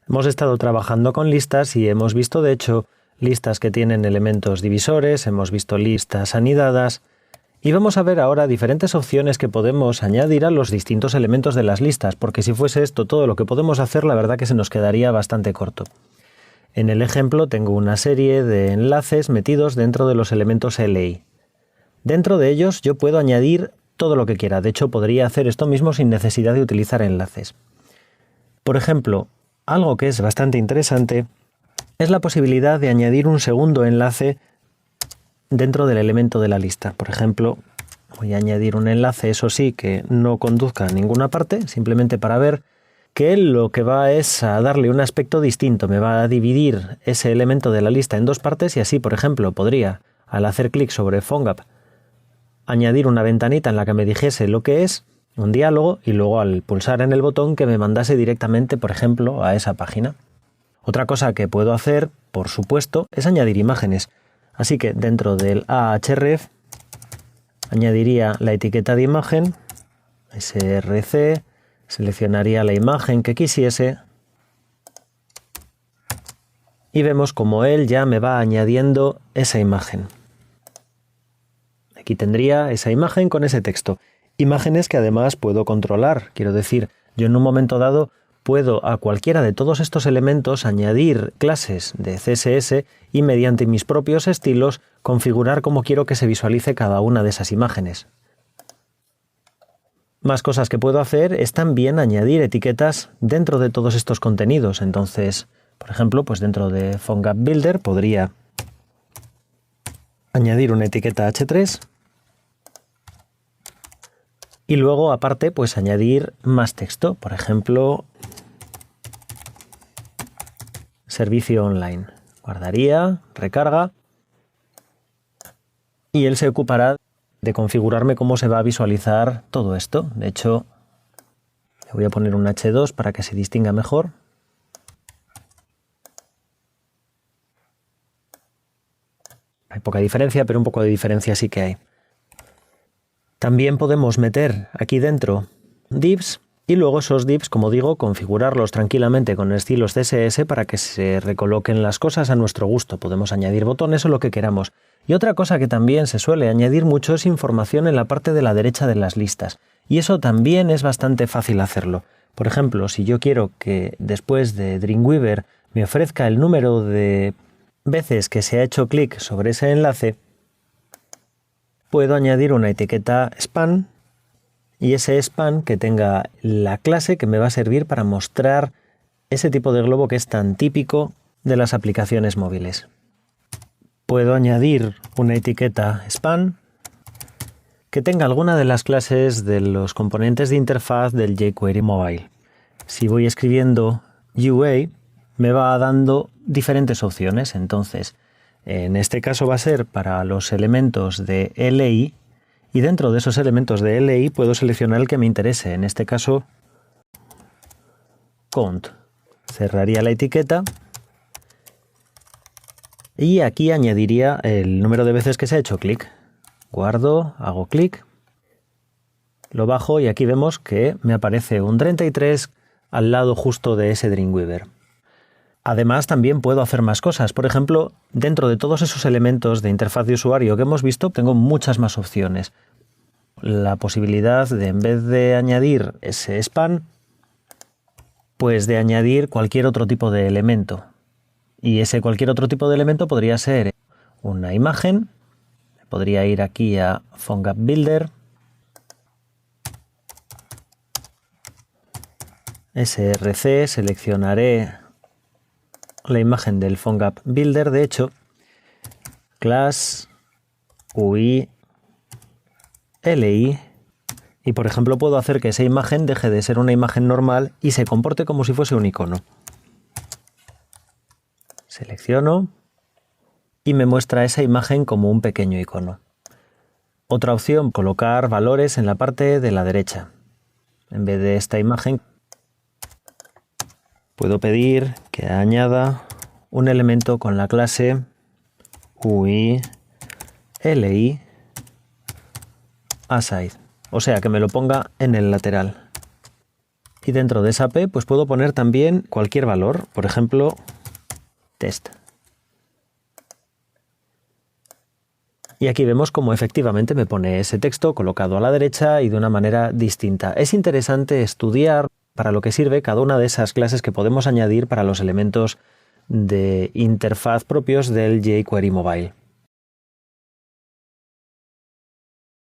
Hemos estado trabajando con listas y hemos visto, de hecho, listas que tienen elementos divisores, hemos visto listas anidadas, y vamos a ver ahora diferentes opciones que podemos añadir a los distintos elementos de las listas, porque si fuese esto todo lo que podemos hacer, la verdad que se nos quedaría bastante corto. En el ejemplo tengo una serie de enlaces metidos dentro de los elementos LI. Dentro de ellos yo puedo añadir todo lo que quiera, de hecho podría hacer esto mismo sin necesidad de utilizar enlaces. Por ejemplo, algo que es bastante interesante es la posibilidad de añadir un segundo enlace dentro del elemento de la lista. Por ejemplo, voy a añadir un enlace, eso sí, que no conduzca a ninguna parte, simplemente para ver que lo que va es a darle un aspecto distinto. Me va a dividir ese elemento de la lista en dos partes y así, por ejemplo, podría, al hacer clic sobre PhoneGap, añadir una ventanita en la que me dijese lo que es, un diálogo, y luego al pulsar en el botón que me mandase directamente, por ejemplo, a esa página. Otra cosa que puedo hacer, por supuesto, es añadir imágenes. Así que dentro del Ahref añadiría la etiqueta de imagen, src, seleccionaría la imagen que quisiese y vemos como él ya me va añadiendo esa imagen. Aquí tendría esa imagen con ese texto. Imágenes que además puedo controlar. Quiero decir, yo en un momento dado puedo a cualquiera de todos estos elementos añadir clases de CSS y mediante mis propios estilos configurar cómo quiero que se visualice cada una de esas imágenes. Más cosas que puedo hacer es también añadir etiquetas dentro de todos estos contenidos. Entonces, por ejemplo, pues dentro de PhoneGap Builder podría añadir una etiqueta h3 y luego aparte pues añadir más texto. Por ejemplo, servicio online. Guardaría, recarga y él se ocupará de configurarme cómo se va a visualizar todo esto. De hecho, le voy a poner un H2 para que se distinga mejor. Hay poca diferencia, pero un poco de diferencia sí que hay. También podemos meter aquí dentro divs y luego esos divs, como digo, configurarlos tranquilamente con estilos CSS para que se recoloquen las cosas a nuestro gusto. Podemos añadir botones o lo que queramos. Y otra cosa que también se suele añadir mucho es información en la parte de la derecha de las listas. Y eso también es bastante fácil hacerlo. Por ejemplo, si yo quiero que después de Dreamweaver me ofrezca el número de veces que se ha hecho clic sobre ese enlace, puedo añadir una etiqueta span y ese span que tenga la clase que me va a servir para mostrar ese tipo de globo que es tan típico de las aplicaciones móviles. Puedo añadir una etiqueta span que tenga alguna de las clases de los componentes de interfaz del jQuery Mobile. Si voy escribiendo UA, me va dando diferentes opciones. Entonces, en este caso va a ser para los elementos de LI y dentro de esos elementos de LI puedo seleccionar el que me interese. En este caso, count. Cerraría la etiqueta y aquí añadiría el número de veces que se ha hecho clic. Guardo, hago clic, lo bajo y aquí vemos que me aparece un 33 al lado justo de ese Dreamweaver. Además, también puedo hacer más cosas. Por ejemplo, dentro de todos esos elementos de interfaz de usuario que hemos visto, tengo muchas más opciones. La posibilidad de, en vez de añadir ese span, pues de añadir cualquier otro tipo de elemento. Y ese cualquier otro tipo de elemento podría ser una imagen. Podría ir aquí a PhoneGap Builder, src, seleccionaré la imagen del PhoneGap Builder, de hecho, class UI LI, y por ejemplo puedo hacer que esa imagen deje de ser una imagen normal y se comporte como si fuese un icono. Selecciono y me muestra esa imagen como un pequeño icono. Otra opción, colocar valores en la parte de la derecha. En vez de esta imagen, puedo pedir que añada un elemento con la clase UI LI aside, o sea que me lo ponga en el lateral. Y dentro de esa P pues puedo poner también cualquier valor, por ejemplo, test. Y aquí vemos cómo efectivamente me pone ese texto colocado a la derecha y de una manera distinta. Es interesante estudiar para lo que sirve cada una de esas clases que podemos añadir para los elementos de interfaz propios del jQuery Mobile.